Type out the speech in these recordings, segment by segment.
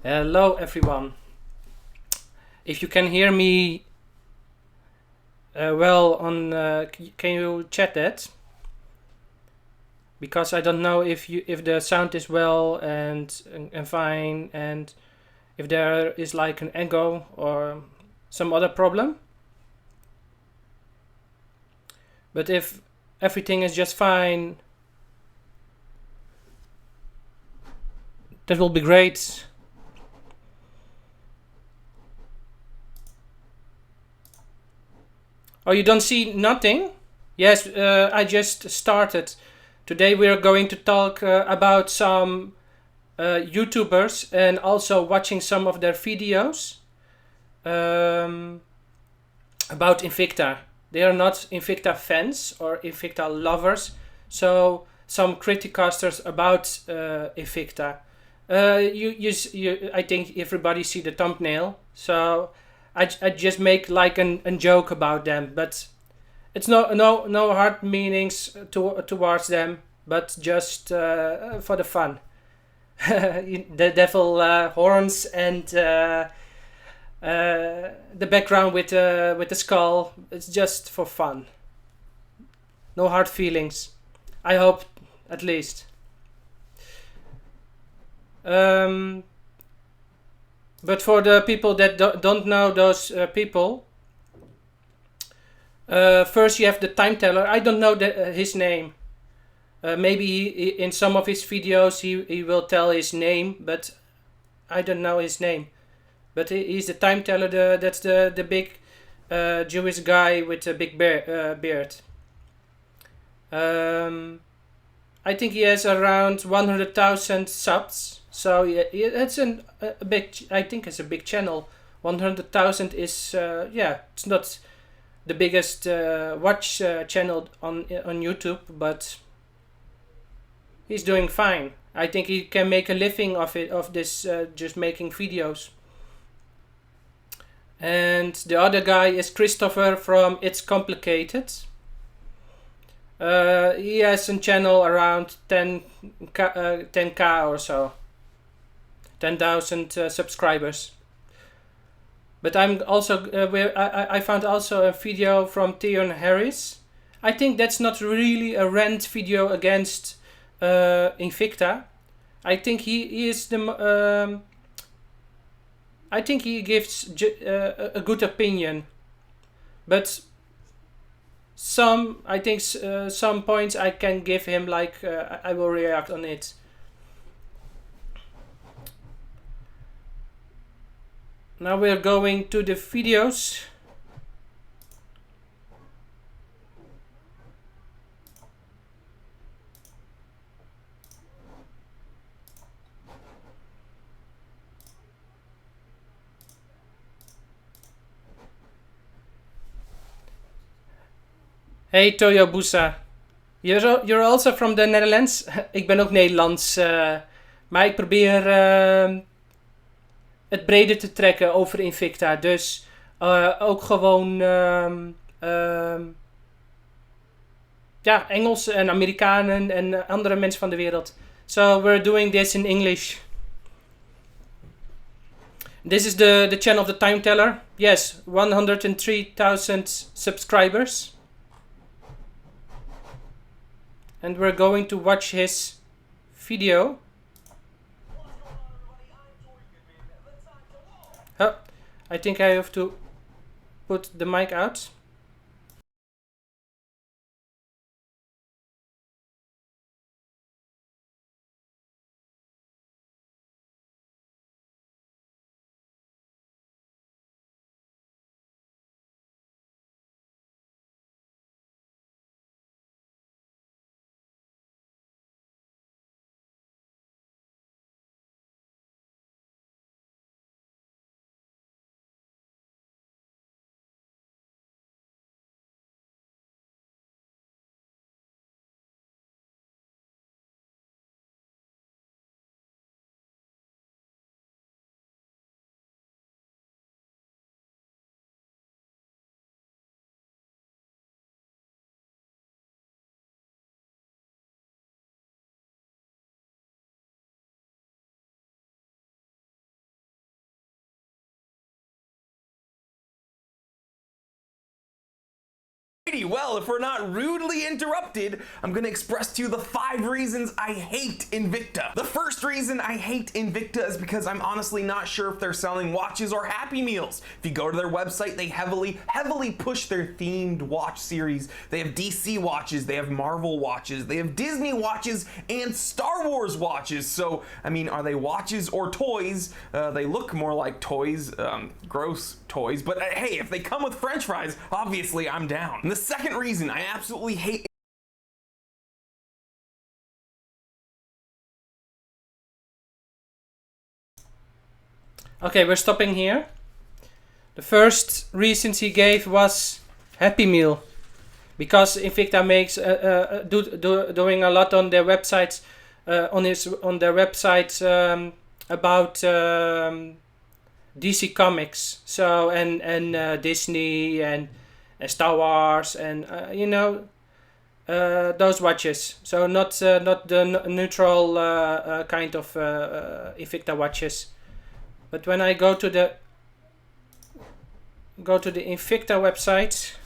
Hello everyone. If you can hear me well can you chat that? Because I don't know if the sound is well and fine, and if there is like an echo or some other problem. But if everything is just fine, that will be great. Oh, you don't see nothing? Yes, I just started. Today we are going to talk about some YouTubers and also watching some of their videos um, about Invicta. They are not Invicta fans or Invicta lovers, so some criticasters about Invicta. I think everybody see the thumbnail, so I just make like a joke about them, but it's no hard meanings towards them, but just for the fun. The devil horns and the background with the skull. It's just for fun. No hard feelings. I hope, at least. Um, but for the people that don't know those people, first you have the time teller. I don't know his name. Maybe in some of his videos he will tell his name, but I don't know his name. But he's the time teller. That's the big Jewish guy with a big beard. I think he has around 100,000 subs. So yeah, it's a big. I think it's a big channel. 100,000 is it's not the biggest watch channel on YouTube, but he's doing fine. I think he can make a living of this just making videos. And the other guy is Christopher from It's Complicated. He has a channel around 10k or so. 10,000 subscribers. But I'm also I found also a video from Theon Harris. I think that's not really a rant video against Invicta. I think he is the I think he gives a good opinion, but I think some points I can give him, like I will react on it. Now we're going to the videos. Hey Toyobusa, you're also from the Netherlands? Ik ben ook Nederlands, maar ik probeer het breder te trekken over Invicta. Dus ook gewoon ja, Engels en Amerikanen en andere mensen van de wereld. So we're doing this in English. This is the channel of the time teller. Yes, 103,000 subscribers. And we're going to watch his video. Oh, I think I have to put the mic out. Well, if we're not rudely interrupted, I'm gonna express to you the 5 reasons I hate Invicta. The first reason I hate Invicta is because I'm honestly not sure if they're selling watches or Happy Meals. If you go to their website, they heavily push their themed watch series. They have DC watches, they have Marvel watches, they have Disney watches, and Star Wars watches. So, I mean, are they watches or toys? They look more like toys, gross toys, but hey, if they come with French fries, obviously I'm down. And the second reason I absolutely hate Okay, we're stopping here. The first reasons he gave was Happy Meal, because Invicta makes doing a lot on their websites, on their website about DC Comics, so and Disney and Star Wars and you know, those watches. So not the neutral kind of Invicta watches. But when I go to the Invicta website,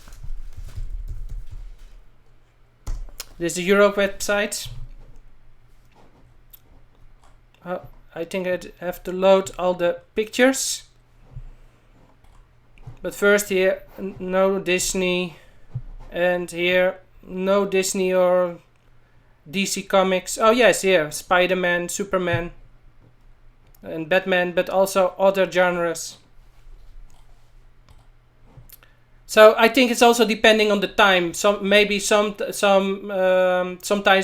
this is the Europe website. I think I have to load all the pictures. But first here, no Disney, and here no Disney or DC Comics. Oh yes, here Spider-Man, Superman, and Batman, but also other genres. So I think it's also depending on the time. Sometimes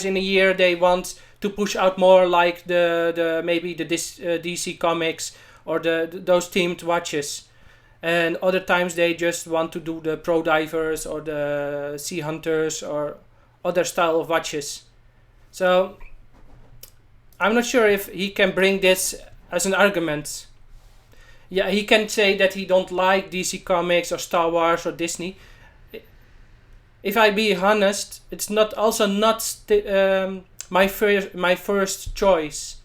in a year they want to push out more, like the DC Comics or those themed watches, and other times they just want to do the pro divers or the sea hunters or other style of watches. So I'm not sure if he can bring this as an argument. Yeah, he can say that he don't like DC Comics or Star Wars or Disney. If I be honest, it's not my first choice.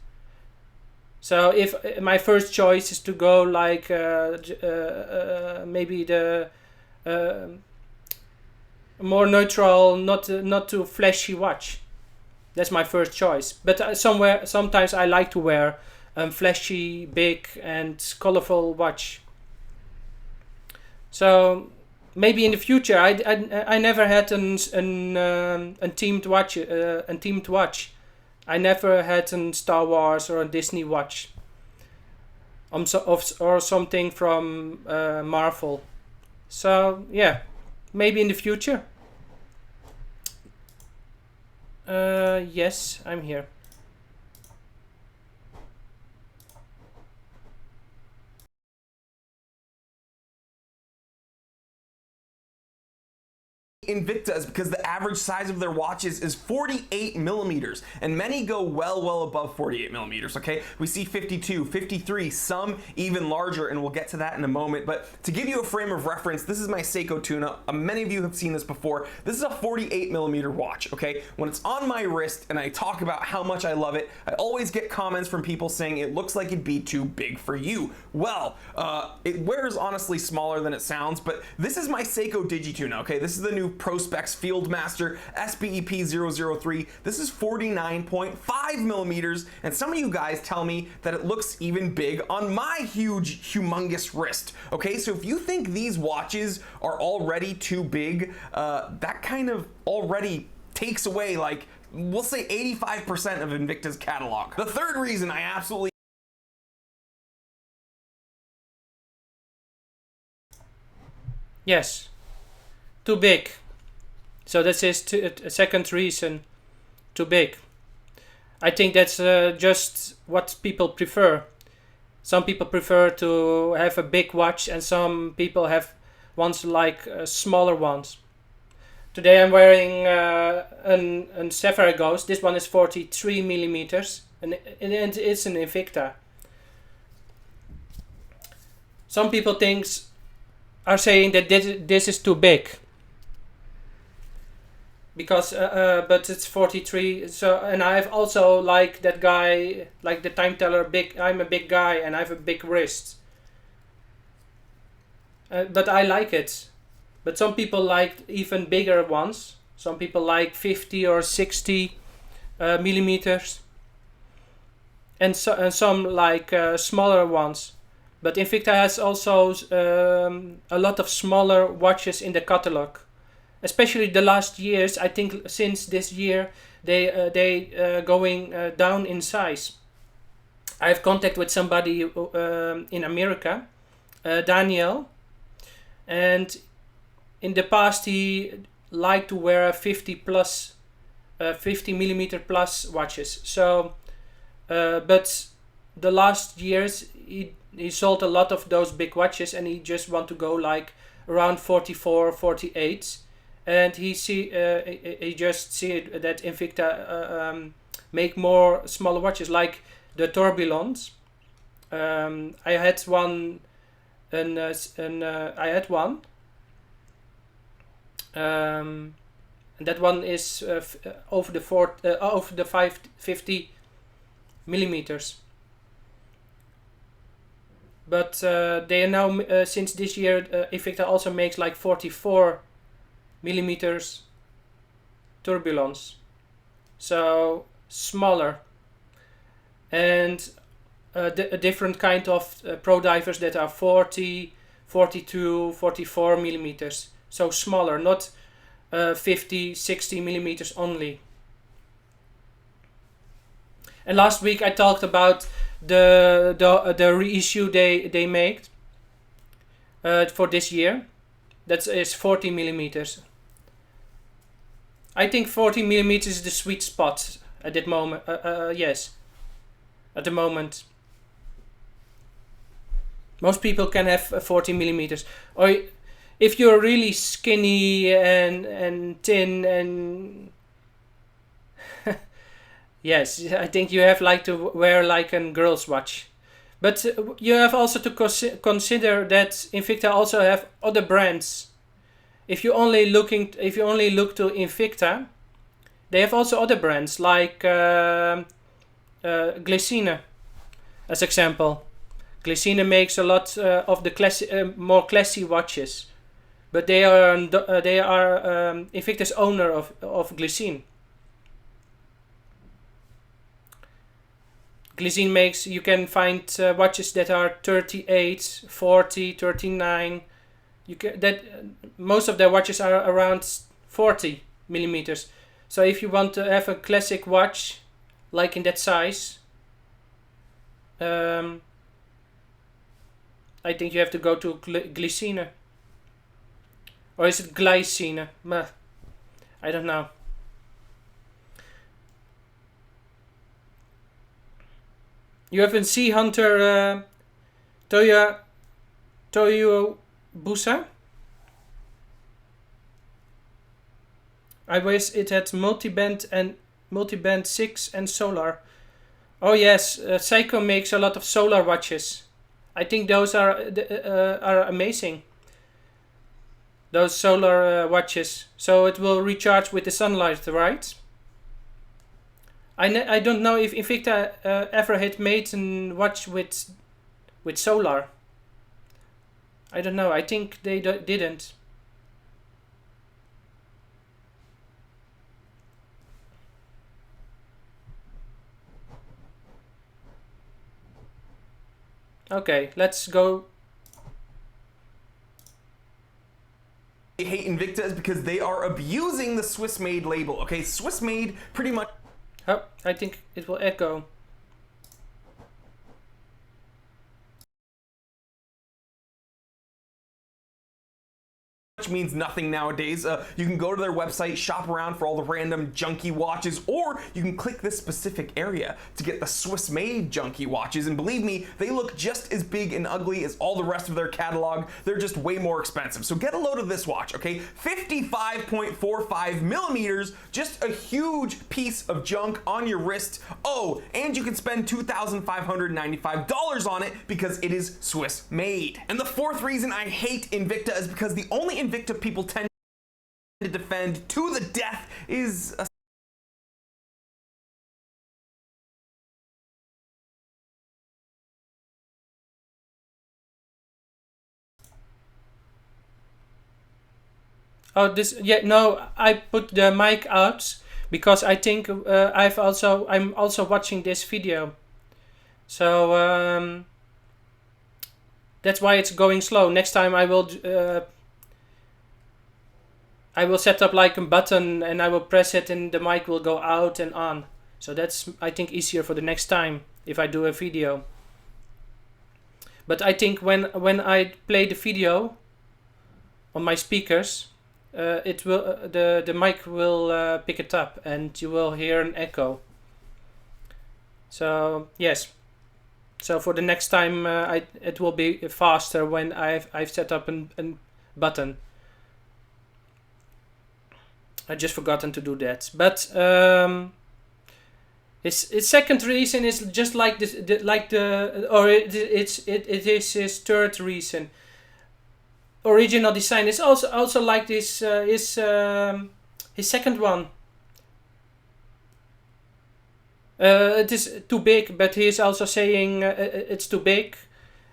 So if my first choice is to go like maybe the more neutral, not too flashy watch, that's my first choice. But sometimes I like to wear flashy, big, and colorful watch. So maybe in the future, I never had a themed watch. I never had a Star Wars or a Disney watch. Or something from Marvel. So yeah, maybe in the future. Yes, I'm here. Invicta is because the average size of their watches is 48 millimeters, and many go well above 48 millimeters. Okay, we see 52, 53, some even larger, and we'll get to that in a moment. But to give you a frame of reference, this is my Seiko Tuna. Many of you have seen this before. This is a 48 millimeter watch. Okay, when it's on my wrist and I talk about how much I love it, I always get comments from people saying it looks like it'd be too big for you. Well, it wears honestly smaller than it sounds, but this is my Seiko Digituna. Okay, this is the new Prospex Fieldmaster SBEP 003. This is 49.5 millimeters, and some of you guys tell me that it looks even big on my humongous wrist. Okay, so if you think these watches are already too big, that kind of already takes away, like, we'll say 85% of Invicta's catalog. The third reason I absolutely Yes, too big. So this is a second reason, too big. I think that's just what people prefer. Some people prefer to have a big watch, and some people have ones like smaller ones. Today I'm wearing an Sapphire Ghost. This one is 43 millimeters, and it's an Invicta. Some people are saying that this is too big, because but it's 43. So, and I've also, like that guy, like the time teller, big. I'm a big guy and I have a big wrist, but I like it. But some people like even bigger ones. Some people like 50 or 60 millimeters, and some like smaller ones. But Invicta has also a lot of smaller watches in the catalog. Especially the last years, I think since this year, they going down in size. I have contact with somebody in America, Daniel, and in the past he liked to wear 50 plus, 50 millimeter plus watches. So, but the last years he sold a lot of those big watches, and he just want to go like around 44, 48. And he just see that Invicta make more smaller watches like the tourbillons. I had one, I had one. And that one is over the 50 millimeters. But they are now since this year, Invicta also makes like 44 millimeters tourbillons, so smaller, and a different kind of pro divers that are 40, 42, 44 millimeters, so smaller, not 50, 60 millimeters only. And last week I talked about the reissue they made for this year. That is 40 millimeters. I think 40 millimeters is the sweet spot at that moment. Yes, at the moment. Most people can have 40 millimeters. Or if you're really skinny and thin and yes, I think you have like to wear like a girl's watch. But you have also to consider that Invicta also have other brands. If you only look to Invicta, they have also other brands like Glycine, as example. Glycine makes a lot of the more classy watches, but they are Invicta's owner of Glycine. Glycine makes, you can find watches that are 38, 40, 39. Most of their watches are around 40 millimeters. So if you want to have a classic watch, like in that size, I think you have to go to Glycine. Or is it Glycine? I don't know. You have a Sea Hunter Toyo Busa. I wish it had multiband 6 and solar. Oh yes, Seiko makes a lot of solar watches. I think those are amazing. Those solar watches. So it will recharge with the sunlight, right? I don't know if Invicta ever had made a watch with solar. I don't know. I think they didn't. Okay, let's go. I hate Invicta is because they are abusing the Swiss made label. Okay, Swiss made pretty much. Oh, I think it will echo. Means nothing nowadays. You can go to their website, shop around for all the random junky watches, or you can click this specific area to get the Swiss made junky watches. And believe me, they look just as big and ugly as all the rest of their catalog. They're just way more expensive. So get a load of this watch, okay? 55.45 millimeters, just a huge piece of junk on your wrist. Oh, and you can spend $2,595 on it because it is Swiss made. And the fourth reason I hate Invicta is because the only Invicta people tend to defend to the death is a Oh, this, yeah, no, I put the mic out because I think I'm also watching this video. So that's why it's going slow. Next time I will set up like a button and I will press it and the mic will go out and on. So that's, I think, easier for the next time if I do a video. But I think when I play the video on my speakers, it will the mic will pick it up and you will hear an echo. So yes. So for the next time, it will be faster when I've set up a button. I just forgotten to do that. But his second reason is just like this, it is his third reason. Original design is also like this. His second one. It is too big, but he is also saying it's too big,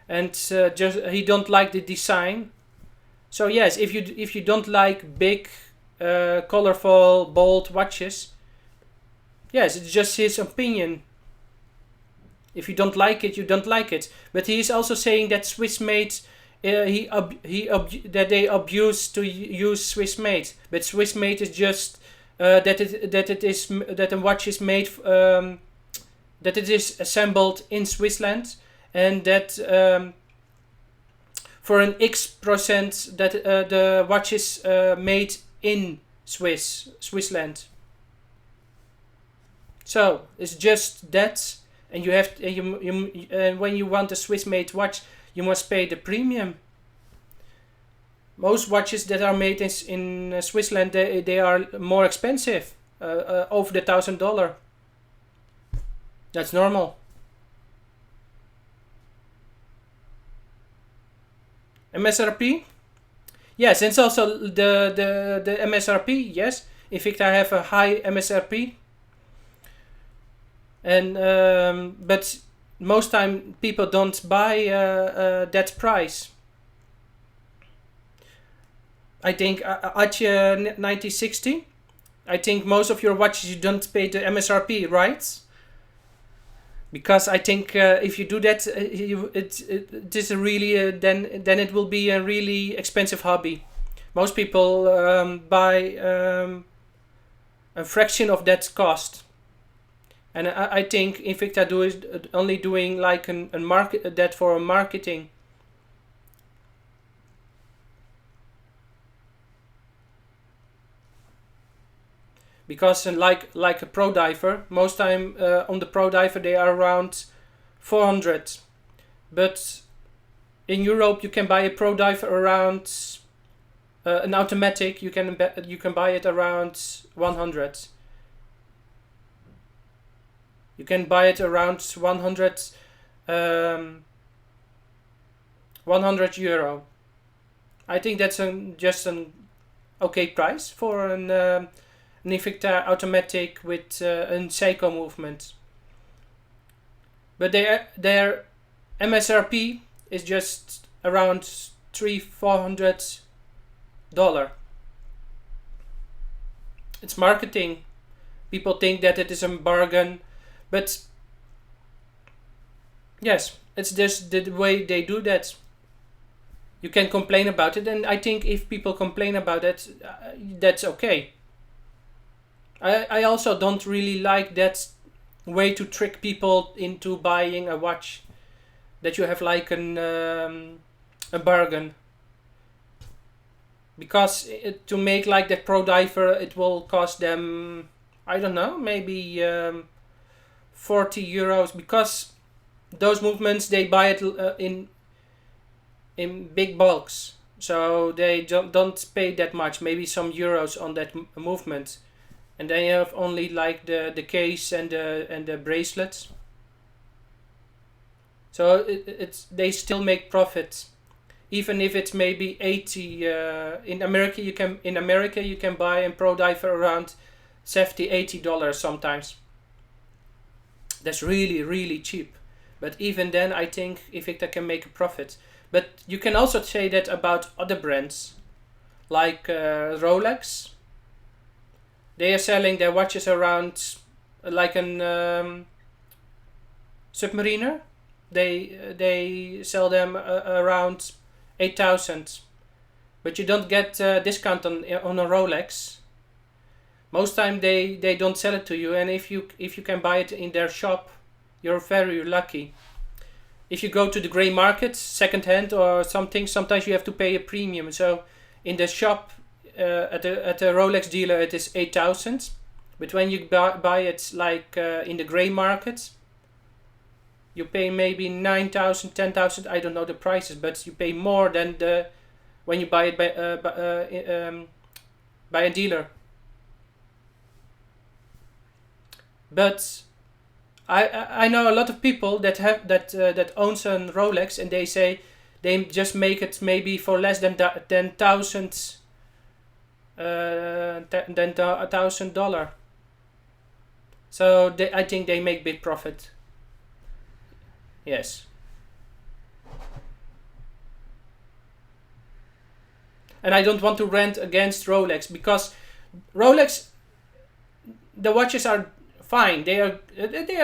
and just he don't like the design. So yes, if you don't like big, colorful, bold watches, yes, it's just his opinion. If you don't like it, you don't like it. But he is also saying that Swiss made, that they abuse to use Swiss made, but Swiss made is just. That a watch is made, that it is assembled in Switzerland, and that for an X% that the watch is made in Switzerland. So it's just that, and you have when you want a Swiss-made watch, you must pay the premium. Most watches that are made in Switzerland, they are more expensive, over the $1,000. That's normal. MSRP? Yes, it's also the MSRP. Yes, Invicta have a high MSRP, and but most time people don't buy that price. I think Atje 9060. I think most of your watches you don't pay the MSRP, right? Because I think if you do that, it is a really then it will be a really expensive hobby. Most people buy a fraction of that cost, and I think Invicta is only doing like a market that for marketing. Because like a pro diver, most time on the pro diver they are around 400, but in Europe you can buy a pro diver around an automatic. You can buy it around 100. You can buy it around 100 €100. I think that's just an okay price for an Invicta automatic with a Seiko movement. But their MSRP is just around $300-400. It's marketing. People think that it is a bargain, but yes, it's just the way they do that. You can complain about it, and I think if people complain about it, that's okay. I also don't really like that way to trick people into buying a watch, that you have like a bargain. Because to make like that pro diver, it will cost them, I don't know, maybe €40, because those movements they buy it in big bulks, so they don't pay that much, maybe some euros on that movement. And they have only like the case and the bracelets. So they still make profit, even if it's maybe 80. In America you can buy a pro diver around $70-80 sometimes. That's really really cheap. But even then, I think Invicta can make a profit. But you can also say that about other brands, like Rolex. They are selling their watches around like an Submariner. They sell them around 8,000, but you don't get discount on a Rolex. Most time they don't sell it to you, and if you can buy it in their shop, you're very lucky. If you go to the grey market, second hand or something, sometimes you have to pay a premium. So in the shop at a Rolex dealer it is 8,000, but when you buy it like in the grey market, you pay maybe 9,000, 10,000. I don't know the prices, but you pay more than when you buy it by a dealer. But I know a lot of people that have that owns a Rolex, and they say they just make it maybe for less than $1,000. So I think they make big profit. Yes. And I don't want to rant against Rolex, because Rolex, the watches are fine. They are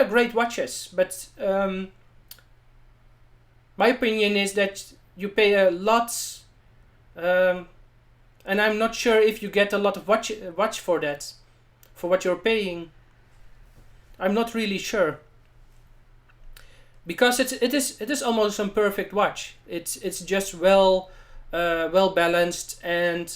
great watches, but my opinion is that you pay a lot, and I'm not sure if you get a lot of watch for that, for what you're paying. I'm not really sure, because it is almost a perfect watch. It's just well balanced, and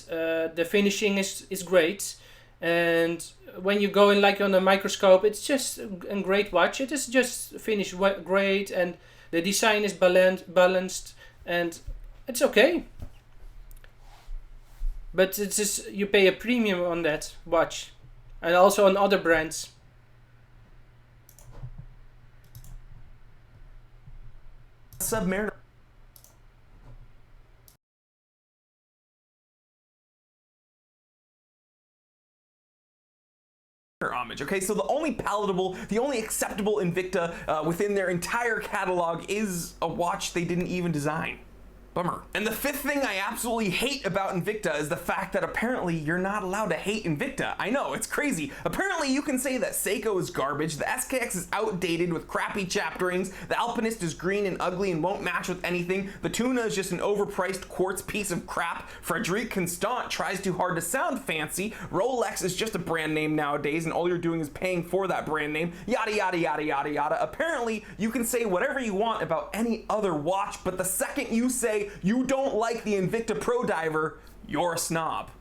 the finishing is great. And when you go in like on a microscope, it's just a great watch. It is just finished great, and the design is balanced, and it's okay. But it's just, you pay a premium on that watch, and also on other brands. Submariner. Homage. Okay, so the only palatable, the only acceptable Invicta within their entire catalog is a watch they didn't even design. Bummer. And the fifth thing I absolutely hate about Invicta is the fact that apparently you're not allowed to hate Invicta. I know, it's crazy. Apparently you can say that Seiko is garbage, the SKX is outdated with crappy chapterings, the Alpinist is green and ugly and won't match with anything, the Tuna is just an overpriced quartz piece of crap, Frederic Constant tries too hard to sound fancy, Rolex is just a brand name nowadays and all you're doing is paying for that brand name, yada yada yada yada yada. Apparently you can say whatever you want about any other watch, but the second you say you don't like the Invicta Pro Diver, you're a snob.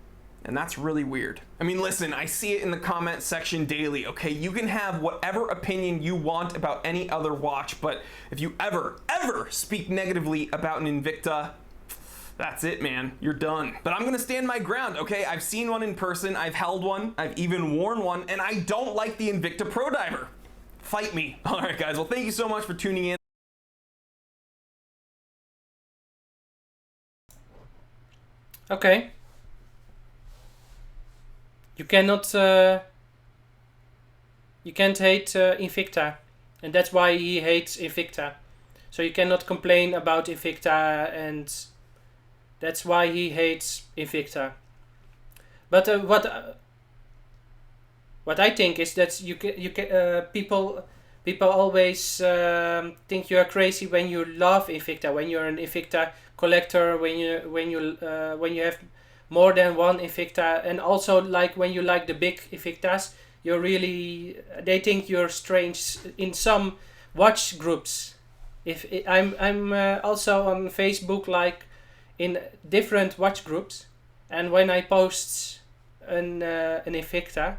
And that's really weird. I mean, listen, I see it in the comment section daily, okay? You can have whatever opinion you want about any other watch, but if you ever speak negatively about an Invicta, that's it, man. You're done. But I'm gonna stand my ground, okay? I've seen one in person, I've held one, I've even worn one, and I don't like the Invicta Pro Diver. Fight me. All right, guys. Well, thank you so much for tuning in. Okay. You cannot. You can't hate Invicta, and that's why he hates Invicta. So you cannot complain about Invicta, and that's why he hates Invicta. But what I think is that people always think you are crazy when you love Invicta, when you're an Invicta collector, when you have more than one Invicta, and also like when you like the big Invictas, they think you're strange in some watch groups. I'm also on Facebook, like in different watch groups, and when I post an Invicta,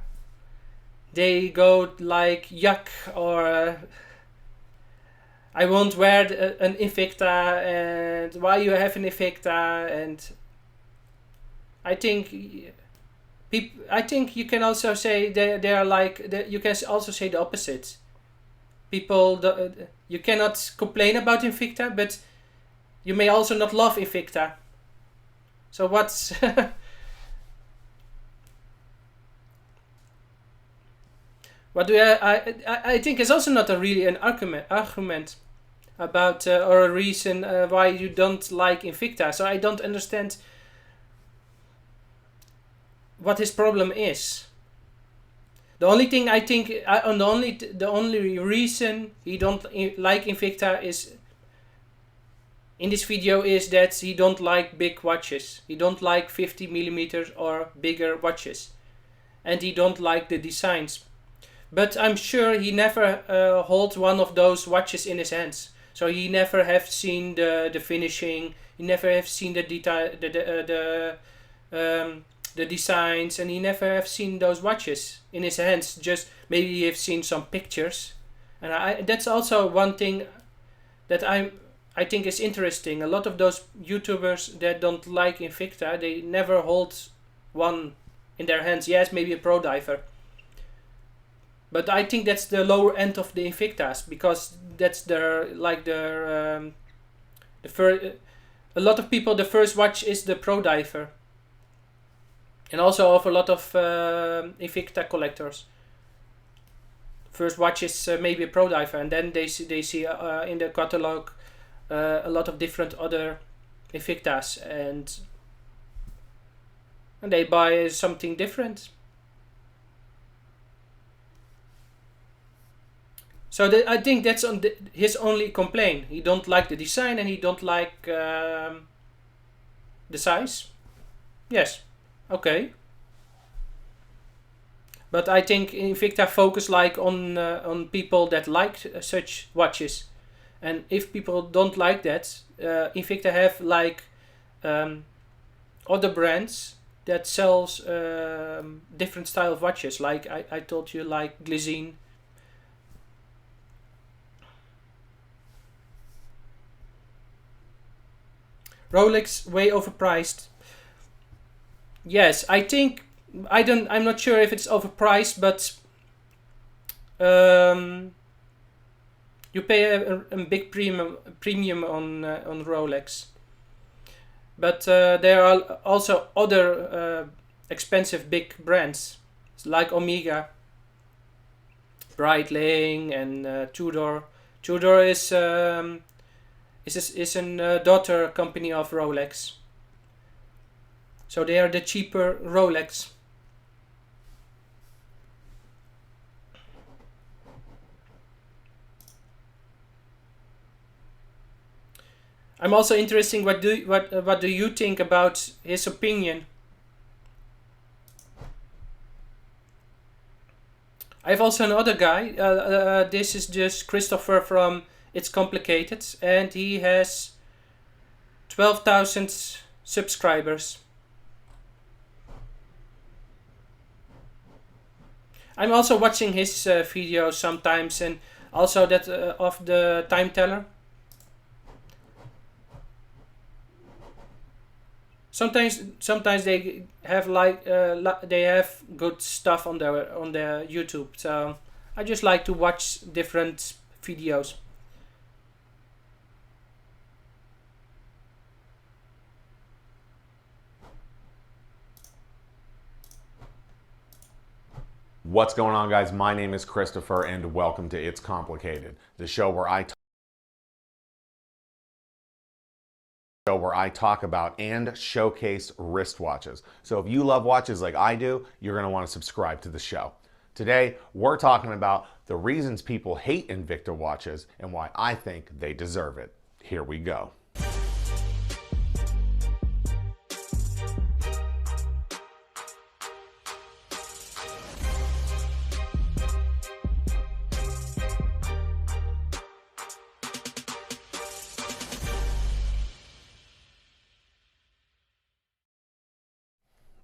they go like yuck, or I won't wear an Invicta, and why you have an Invicta, and I think you can also say they are like you can also say the opposite. You cannot complain about Invicta, but you may also not love Invicta. So what's what do I think is also not really an argument about or a reason why you don't like Invicta. So I don't understand what his problem is. The only thing I think, the only reason he don't like Invicta is in this video is that he don't like big watches. He don't like 50 millimeters or bigger watches, and he don't like the designs. But I'm sure he never holds one of those watches in his hands, so he never have seen the finishing. He never have seen the detail, the designs, and he never have seen those watches in his hands. Just maybe he have seen some pictures, and that's also one thing that I think is interesting. A lot of those YouTubers that don't like Invicta, they never hold one in their hands. Yes, maybe a pro diver, but I think that's the lower end of the Invictas, because that's their the first. A lot of people, the first watch is the pro diver, and also of a lot of Invicta collectors. First watch is maybe a pro diver, and then they see in the catalog a lot of different other Invictas, and they buy something different. So I think that's his only complaint. He don't like the design, and he don't like the size. Yes, okay. But I think Invicta focus on people that like such watches, and if people don't like that, Invicta have other brands that sells different style of watches. Like I told you, like Glizine. Rolex way overpriced. Yes, I think I'm not sure if it's overpriced, but you pay a big premium on Rolex. But there are also other expensive big brands like Omega, Breitling, and Tudor. Tudor is a daughter company of Rolex. So they are the cheaper Rolex. I'm also interested. What do you think about his opinion? I have also another guy. This is just Christopher from It's Complicated, and he has 12,000 subscribers. I'm also watching his videos sometimes, and also that of the time teller. Sometimes they have they have good stuff on their YouTube. So I just like to watch different videos. What's going on, guys? My name is Christopher, and welcome to It's Complicated, the show where I talk about and showcase wristwatches. So if you love watches like I do, you're going to want to subscribe to the show. Today, we're talking about the reasons people hate Invicta watches and why I think they deserve it. Here we go.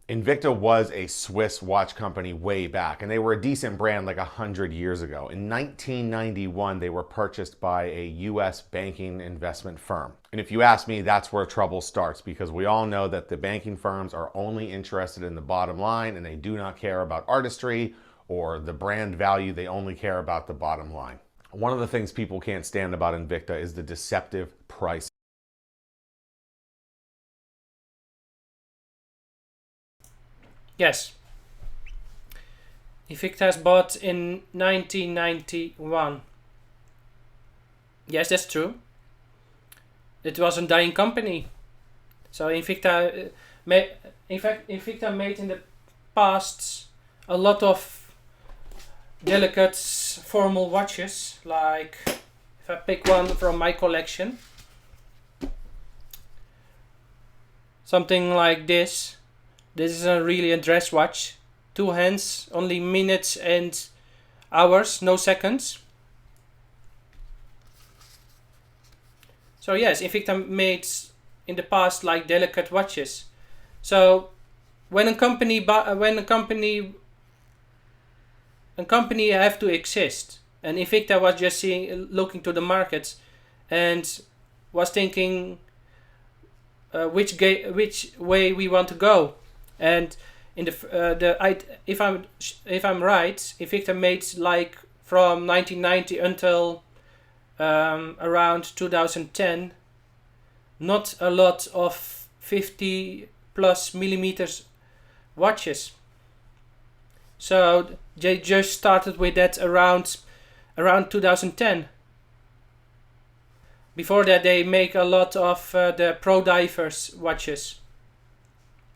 Invicta was a Swiss watch company way back, and they were a decent brand like 100 years ago. In 1991, they were purchased by a US banking investment firm. And if you ask me, that's where trouble starts, because we all know that the banking firms are only interested in the bottom line, and they do not care about artistry or the brand value. They only care about the bottom line. One of the things people can't stand about Invicta is the deceptive price. Yes. Invicta was bought in 1991. Yes, that's true. It was a dying company. So Invicta, Invicta made in the past a lot of delicate formal watches, like if I pick one from my collection, something like this. This is really a dress watch. 2 hands, only minutes and hours, no seconds. So yes, Invicta made in the past like delicate watches. So when a company have to exist, and Invicta was just looking to the market and was thinking which way we want to go. And in if I'm right, Invicta made like from 1990 until around 2010 not a lot of 50 plus millimeters watches. So they just started with that around 2010. Before that, they make a lot of the pro divers watches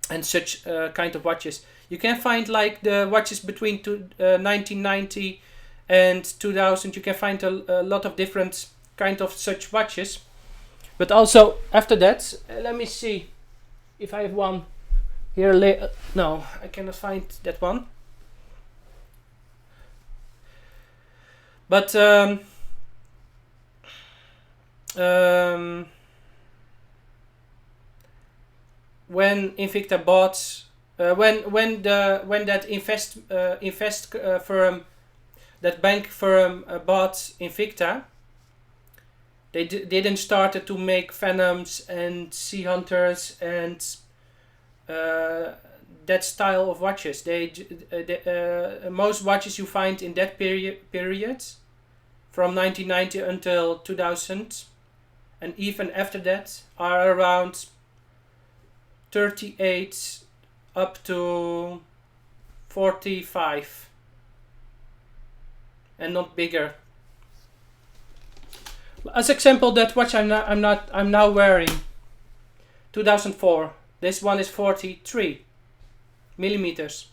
and such kind of watches. You can find like the watches between 1990 and 2000. You can find a lot of different kind of such watches. But also after that, let me see if I have one here. No, I cannot find that one. But when Invicta bought, when that firm, that bank firm bought Invicta, they didn't started to make Phenoms and Sea Hunters and that style of watches. Most watches you find in that period from 1990 until 2000, and even after that, are around 38 up to 45 and not bigger. As example, that watch I'm now wearing, 2004. This one is 43 millimeters.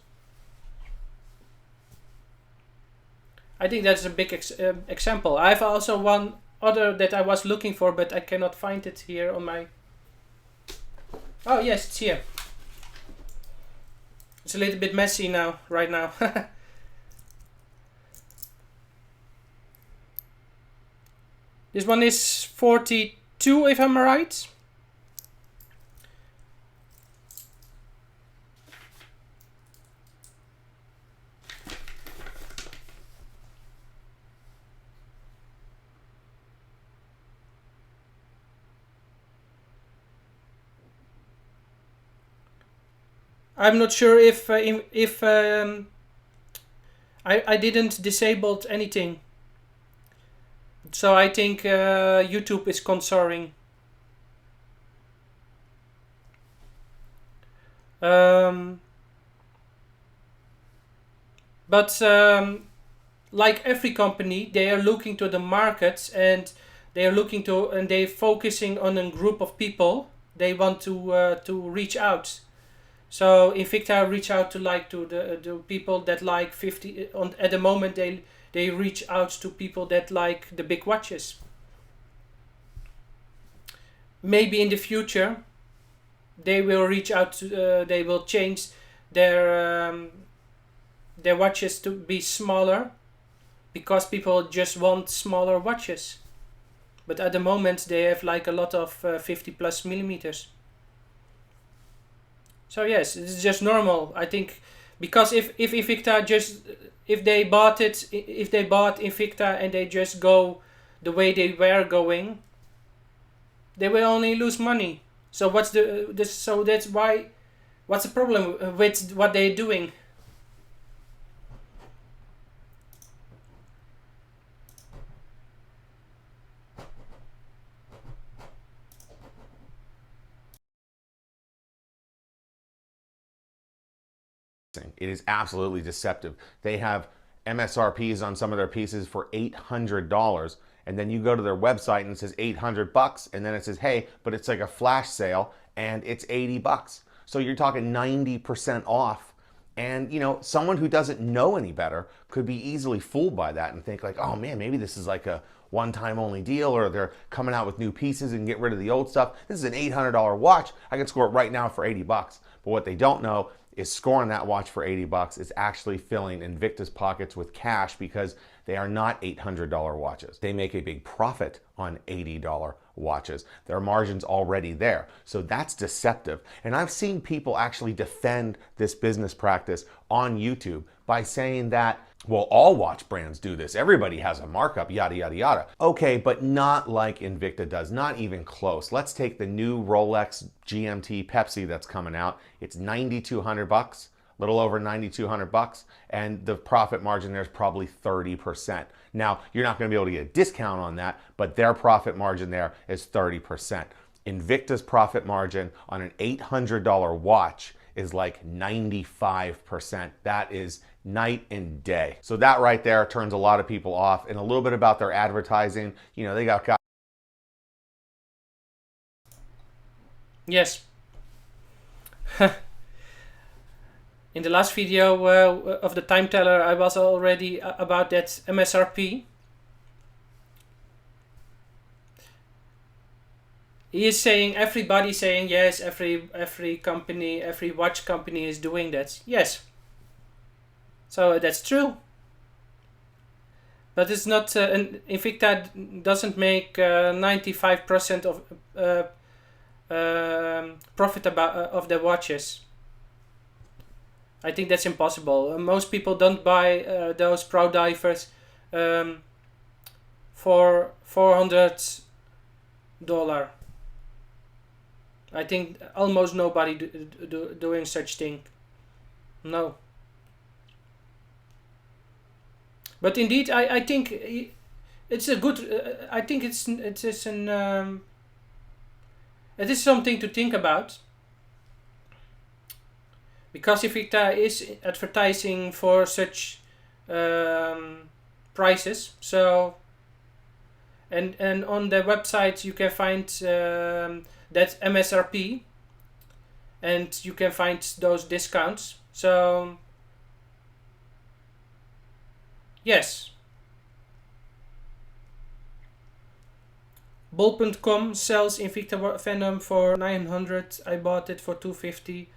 I think that's a big example. I have also one other that I was looking for, but I cannot find it here on my... Oh yes, it's here. It's a little bit messy now, right now. This one is 42, if I'm right. I'm not sure if I didn't disabled anything, so I think YouTube is concerning. But like every company, they are looking to the market, and they are looking to, and they're focusing on a group of people they want to reach out. So Invicta reach out to the people that like 50 at the moment. They reach out to people that like the big watches. Maybe in the future they will reach out to they will change their watches to be smaller, because people just want smaller watches. But at the moment they have like a lot of 50 plus millimeters. So yes, it's just normal, I think, because if Invicta if they bought Invicta and they just go the way they were going, they will only lose money. So so that's why, what's the problem with what they're doing? It is absolutely deceptive. They have MSRPs on some of their pieces for $800, and then you go to their website and it says $800, and then it says, hey, but it's like a flash sale and it's $80. So you're talking 90% off, And, you know, someone who doesn't know any better could be easily fooled by that and think like, oh man, maybe this is like a one-time only deal, or they're coming out with new pieces and get rid of the old stuff. This is an $800 watch. I can score it right now for 80 bucks. But what they don't know is scoring that watch for 80 bucks is actually filling Invicta's pockets with cash, because they are not $800 watches. They make a big profit on $80 watches. Their margin's already there. So that's deceptive. And I've seen people actually defend this business practice on YouTube by saying that, well, all watch brands do this. Everybody has a markup, yada, yada, yada. Okay, but not like Invicta does, not even close. Let's take the new Rolex GMT Pepsi that's coming out. It's 9,200 bucks, a little over 9,200 bucks, and the profit margin there is probably 30%. Now, you're not gonna be able to get a discount on that, but their profit margin there is 30%. Invicta's profit margin on an $800 watch is like 95%. That is night and day. So that right there turns a lot of people off. And a little bit about their advertising, you know, they got Yes. In the last video of the time teller, I was already about that MSRP. He is saying, everybody saying, yes, every company, every watch company is doing that. Yes. So that's true. But it's not, Invicta doesn't make 95% of profit of the watches. I think that's impossible. Most people don't buy those pro divers for $400. I think almost nobody doing such thing. No. But indeed, I think it's a good. I think it is something to think about, because Invicta is advertising for such prices. So, and on the website you can find that MSRP, and you can find those discounts. So yes. Bol.com sells Invicta Venom for 900. I bought it for 250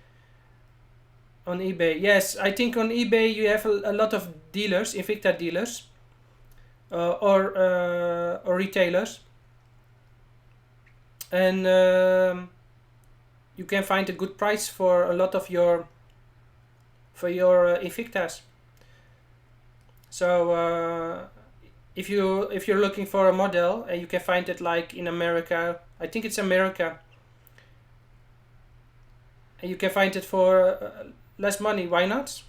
on eBay. Yes, I think on eBay you have a lot of dealers, Invicta dealers, or retailers, and you can find a good price for a lot of your Invictas. So if you're looking for a model, and you can find it like in America, I think it's America, and you can find it for less money. Why not?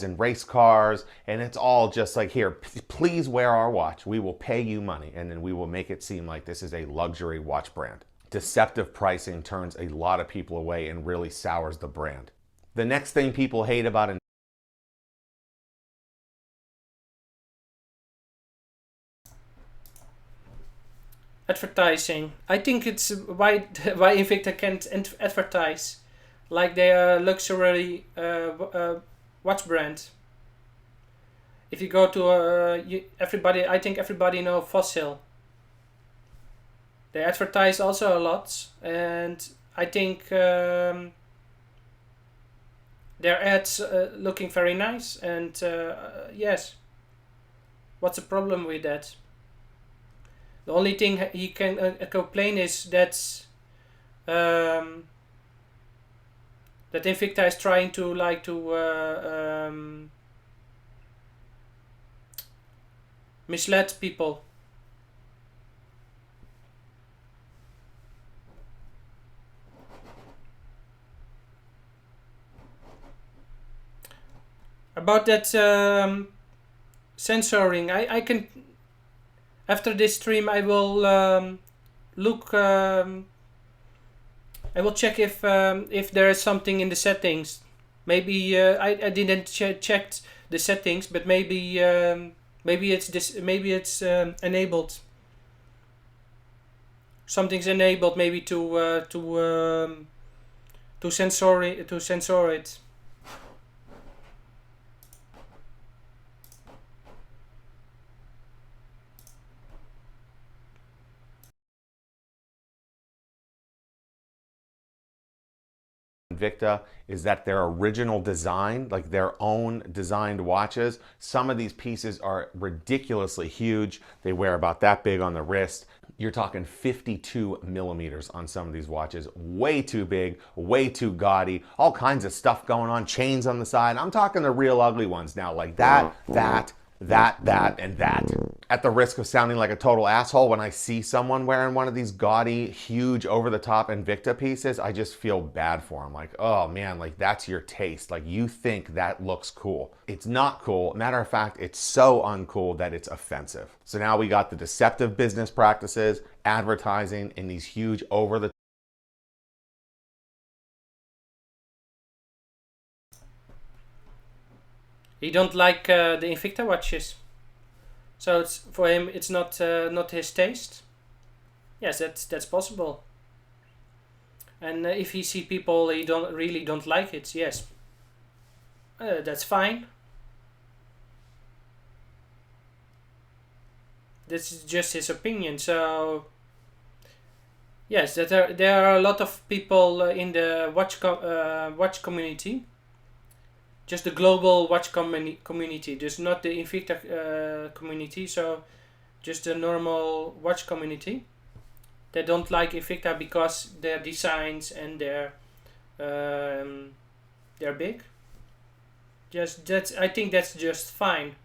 in race cars, and it's all just like, here, please wear our watch. We will pay you money, and then we will make it seem like this is a luxury watch brand. Deceptive pricing turns a lot of people away and really sours the brand. The next thing people hate about advertising. I think it's why Invicta can't advertise like they are luxury watch brand. If you go to everybody, I think everybody know Fossil. They advertise also a lot, and I think their ads looking very nice. And yes, what's the problem with that? The only thing he can complain is that that Invicta is trying to mislead people. About that censoring, I can, after this stream I will look. I will check if there is something in the settings. Maybe I didn't check the settings, but maybe it's enabled. Something's enabled maybe to censor it. Invicta is that their original design, like their own designed watches, some of these pieces are ridiculously huge. They wear about that big on the wrist. You're talking 52 millimeters on some of these watches. Way too big, way too gaudy, all kinds of stuff going on, chains on the side. I'm talking the real ugly ones now, like that, and that. At the risk of sounding like a total asshole, when I see someone wearing one of these gaudy, huge, over-the-top Invicta pieces, I just feel bad for them. Like, oh man, like that's your taste. Like you think that looks cool. It's not cool. Matter of fact, it's so uncool that it's offensive. So now we got the deceptive business practices, advertising, and these huge over-the-top. He don't like the Invicta watches, so it's for him. It's not his taste. Yes, that's possible. And if he see people he don't like it, yes, that's fine. This is just his opinion. So yes, there are a lot of people in the watch community. Just the global watch community, just not the Invicta community, so just the normal watch community. They don't like Invicta because their designs and they're big. I think that's just fine.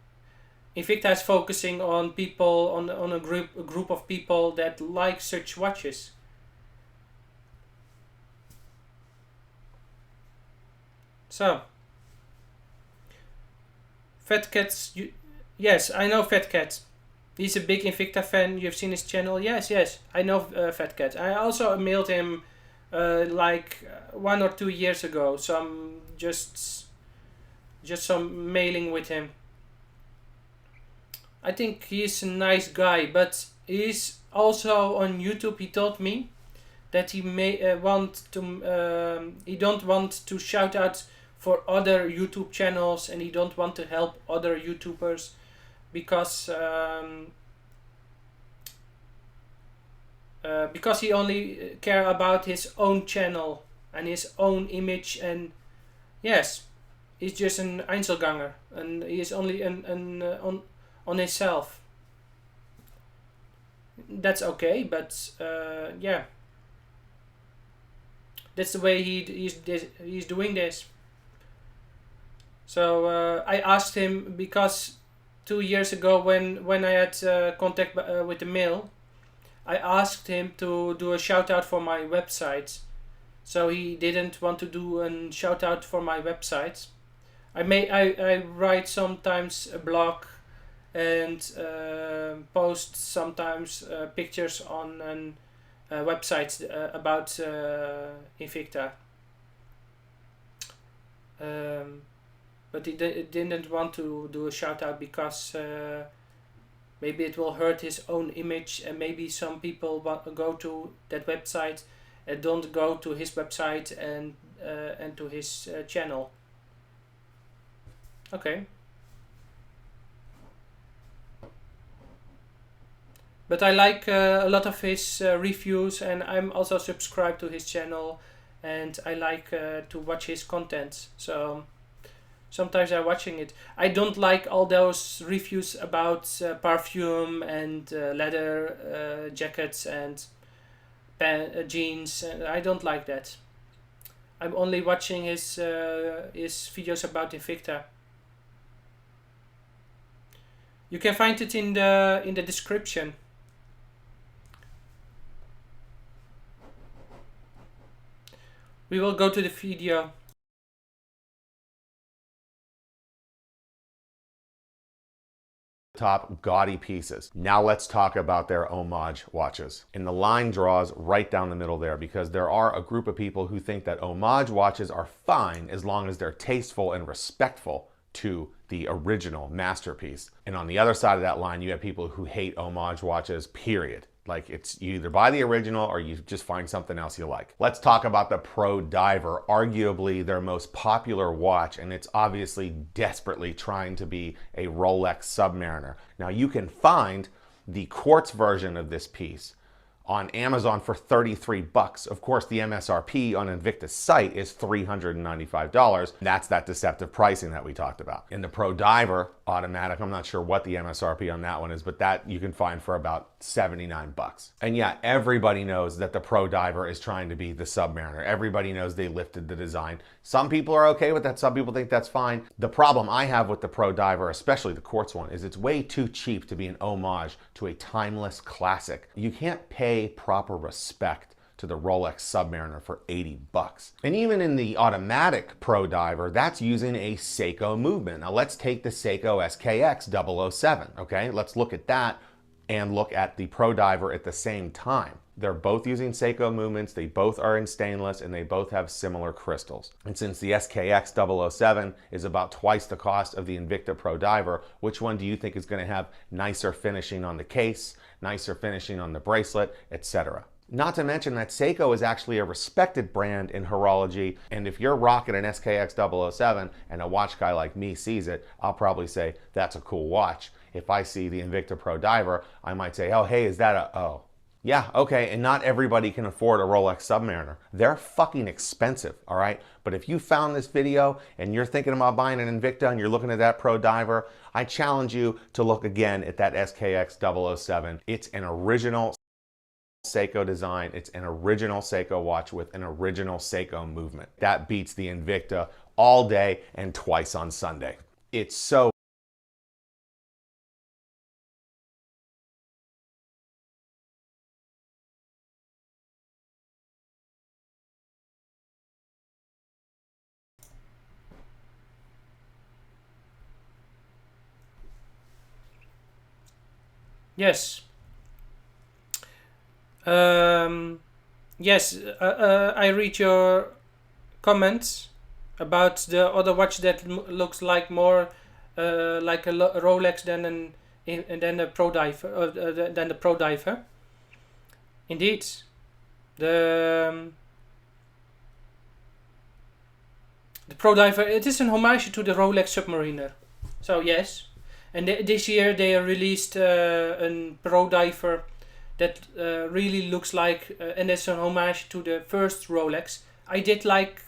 Invicta is focusing on people, on a group of people that like such watches. So. Fat Cats, yes, I know Fat Cat. He's a big Invicta fan. You've seen his channel. Yes, I know Fat Cat. I also mailed him like 1 or 2 years ago. Some just some mailing with him. I think he's a nice guy, but he's also on YouTube. He told me that he may he don't want to shout out for other YouTube channels, and he don't want to help other YouTubers because he only care about his own channel and his own image. And yes, he's just an Einzelganger and he is only on himself. That's okay, but yeah, that's the way he's doing this. So I asked him, because 2 years ago when I had contact with the mail, I asked him to do a shout out for my website. So he didn't want to do a shout out for my website. I write sometimes a blog and post sometimes pictures on websites about Invicta. But he didn't want to do a shout out because maybe it will hurt his own image, and maybe some people go to that website and don't go to his website and to his channel. Okay. But I like a lot of his reviews, and I'm also subscribed to his channel, and I like to watch his content. So sometimes I'm watching it. I don't like all those reviews about perfume and leather jackets and jeans. I don't like that. I'm only watching his videos about Invicta. You can find it in the description. We will go to the video. Top gaudy pieces. Now let's talk about their homage watches. And the line draws right down the middle there, because there are a group of people who think that homage watches are fine as long as they're tasteful and respectful to the original masterpiece. And on the other side of that line, you have people who hate homage watches, period. Like, it's, you either buy the original or you just find something else you like. Let's talk about the Pro Diver, arguably their most popular watch, and it's obviously desperately trying to be a Rolex Submariner. Now, you can find the quartz version of this piece on Amazon for 33 bucks. Of course, the MSRP on Invicta's site is $395. That's that deceptive pricing that we talked about. In the Pro Diver automatic, I'm not sure what the MSRP on that one is, but that you can find for about 79 bucks. And yeah, everybody knows that the Pro Diver is trying to be the Submariner. Everybody knows they lifted the design. Some people are okay with that. Some people think that's fine. The problem I have with the Pro Diver, especially the quartz one, is it's way too cheap to be an homage to a timeless classic. You can't pay proper respect to the Rolex Submariner for 80 bucks. And even in the automatic Pro Diver, that's using a Seiko movement. Now let's take the Seiko SKX 007, okay? Let's look at that and look at the Pro Diver at the same time. They're both using Seiko movements, they both are in stainless, and they both have similar crystals. And since the SKX 007 is about twice the cost of the Invicta Pro Diver, which one do you think is going to have nicer finishing on the case, nicer finishing on the bracelet, etc.? Not to mention that Seiko is actually a respected brand in horology, and if you're rocking an SKX 007 and a watch guy like me sees it, I'll probably say, that's a cool watch. If I see the Invicta Pro Diver, I might say, oh, hey, is that a, oh. Yeah, okay, and not everybody can afford a Rolex Submariner. They're fucking expensive, all right? But if you found this video and you're thinking about buying an Invicta and you're looking at that Pro Diver, I challenge you to look again at that SKX 007. It's an original Seiko design. It's an original Seiko watch with an original Seiko movement. That beats the Invicta all day and twice on Sunday. It's so Yes. Yes, I read your comments about the other watch that looks like more like a Rolex than a Pro Diver, than the Pro Diver. Indeed, the Pro Diver, it is an homage to the Rolex Submariner. So yes, and this year they released a Pro Diver that really looks like, and it's an homage to the first Rolex. I did, like,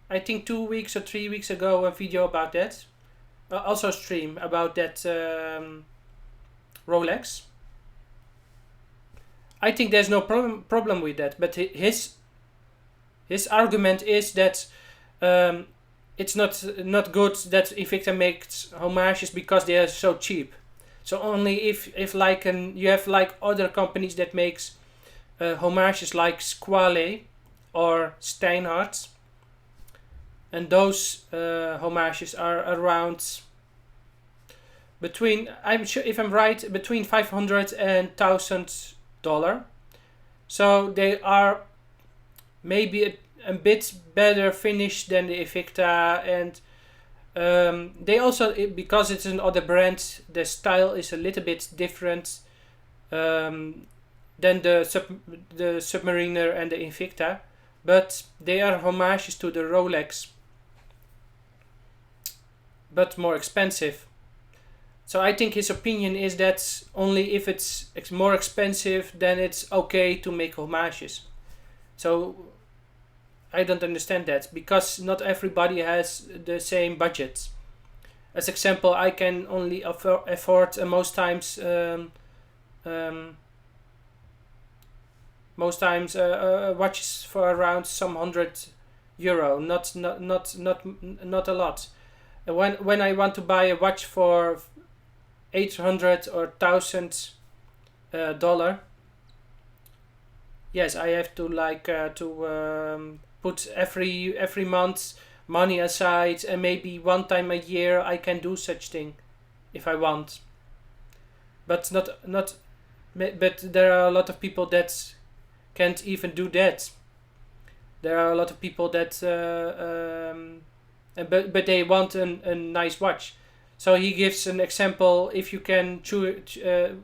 I think 2 weeks or 3 weeks ago, a video about that. Also a stream about that Rolex. I think there's no problem with that, but his argument is that it's not good that Invicta makes homages because they are so cheap. So only if like you have like other companies that makes homages like Squale or Steinhardt, and those homages are around between, I'm sure if I'm right, between $500 and $1,000. So they are maybe a bit better finished than the Invicta, and they also, because it's another brand, the style is a little bit different than the Submariner and the Invicta, but they are homages to the Rolex, but more expensive. So I think his opinion is that only if it's more expensive, then it's okay to make homages. So I don't understand that, because not everybody has the same budget. As example, I can only afford most times watches for around some €100, not a lot. When I want to buy a watch for $800 or $1,000, yes, I have to put every month money aside, and maybe one time a year I can do such thing if I want. But but there are a lot of people that can't even do that. There are a lot of people that but they want a nice watch. So he gives an example. If you can choose,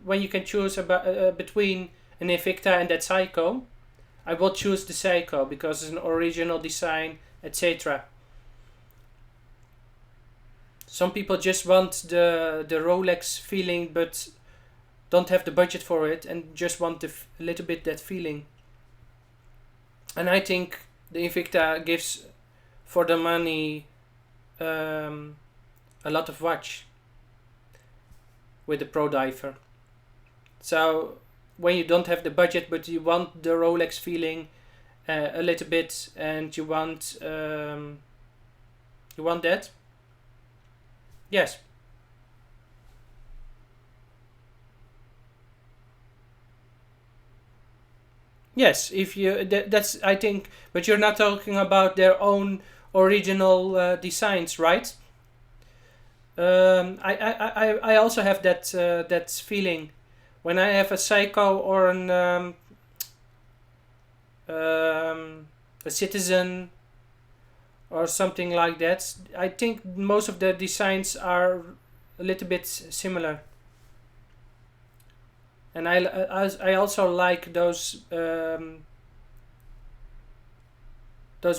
when you can choose between an Invicta and that Seiko, I will choose the Seiko because it's an original design, etc. Some people just want the Rolex feeling, but don't have the budget for it, and just want a little bit that feeling. And I think the Invicta gives for the money a lot of watch with the Pro Diver. So when you don't have the budget but you want the Rolex feeling a little bit, and you want that, yes. Yes, if you that's I think, but you're not talking about their own original designs, right? I also have that feeling when I have a Seiko or a Citizen or something like that. I think most of the designs are a little bit similar. And I also like those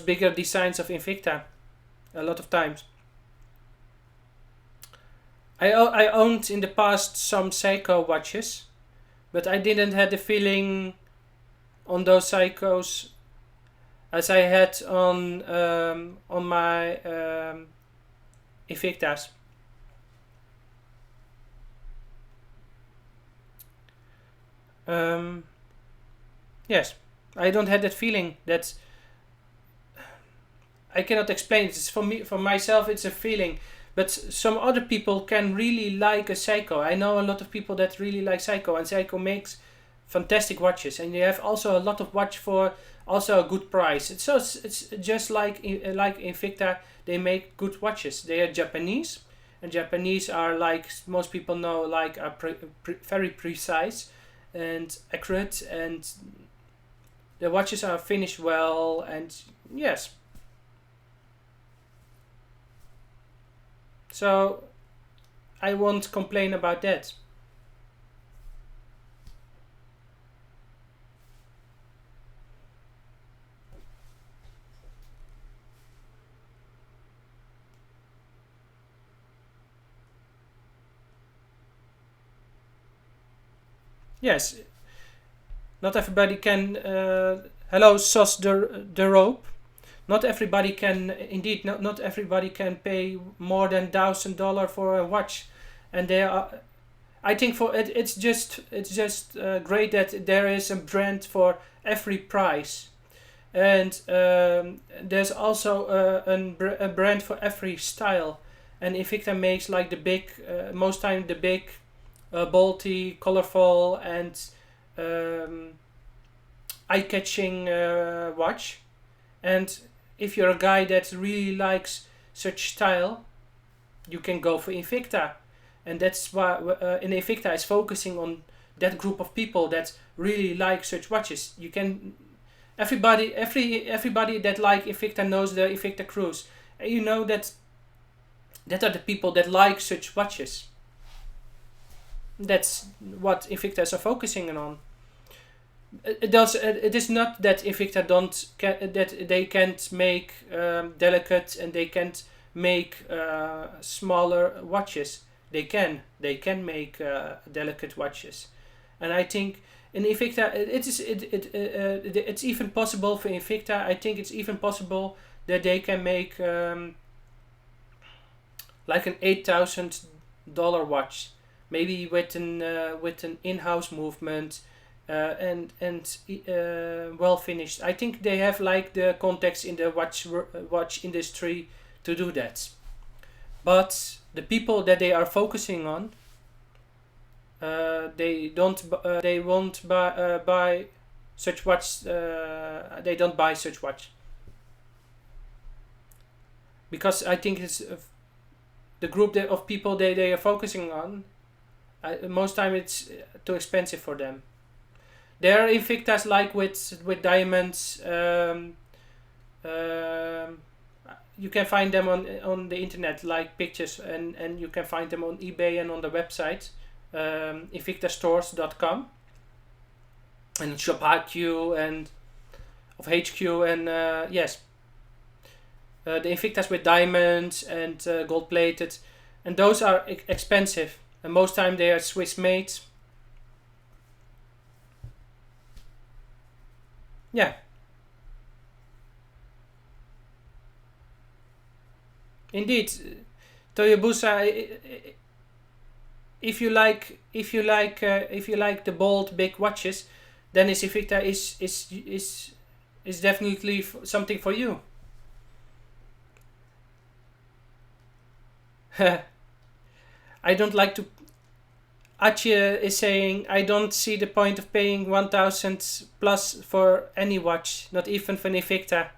bigger designs of Invicta a lot of times. I owned in the past some Seiko watches, but I didn't have the feeling on those Seikos as I had on my Invictas. Yes, I don't have that feeling. That I cannot explain it. It's for me, for myself, it's a feeling. But some other people can really like a Seiko. I know a lot of people that really like Seiko, and Seiko makes fantastic watches, and you have also a lot of watch for also a good price. It's just like Invicta. They make good watches. They are Japanese, and Japanese are, like most people know, like are very precise and accurate, and the watches are finished well, and yes. So I won't complain about that. Yes, not everybody can. Hello, Sos the Rope. Not everybody can. Indeed, not everybody can pay more than $1,000 for a watch, and they are. I think for it, it's just great that there is a brand for every price, and there's also a brand for every style. And Invicta makes like the big, most time the big, bolty, colorful, and eye-catching watch. And if you're a guy that really likes such style, you can go for Invicta. And that's why Invicta is focusing on that group of people that really like such watches. You can everybody that like Invicta knows the Invicta Cruise. And you know that are the people that like such watches. That's what Invictas are focusing on. It is not that Invicta that they can't make delicate, and they can't make smaller watches. They can make delicate watches, and I think in Invicta it's even possible for Invicta. I think it's even possible that they can make like an $8,000 watch, maybe with an in-house movement. And well finished. I think they have like the contacts in the watch industry to do that. But the people that they are focusing on, they won't buy such watch. They don't buy such watch because I think it's the group of people they are focusing on. Most time it's too expensive for them. There are Invictas like with diamonds. you can find them on the internet, like pictures, and you can find them on eBay and on the website, invictastores.com, and Shop HQ and of HQ, and yes, the Invictas with diamonds and gold plated, and those are expensive, and most time they are Swiss made. Yeah. Indeed, Toyobusa. If you like the bold big watches, then this Invicta is definitely something for you. I don't like to. Atje is saying, I don't see the point of paying 1,000 plus for any watch, not even for an Invicta.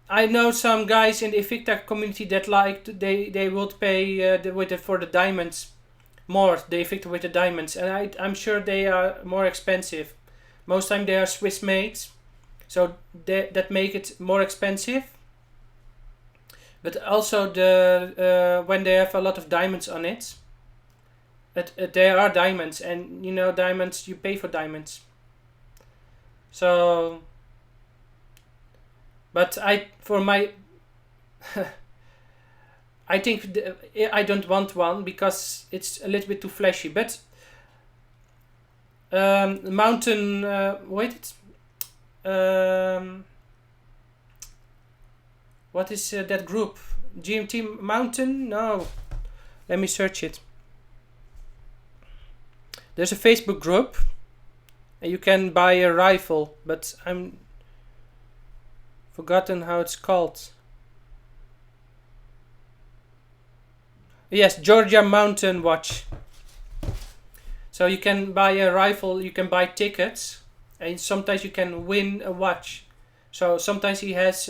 I know some guys in the Invicta community that they would pay for the diamonds more, the Invicta with the diamonds, and I'm sure they are more expensive. Most time they are Swiss made, so that make it more expensive. But also when they have a lot of diamonds on it, there are diamonds, and you know, diamonds, you pay for diamonds. So, but I think I don't want one because it's a little bit too flashy. But mountain, what is that group? GMT Mountain? No, let me search it. There's a Facebook group, and you can buy a rifle, but I'm forgotten how it's called. Yes, Georgia Mountain Watch. So you can buy a rifle, you can buy tickets, and sometimes you can win a watch. So sometimes he has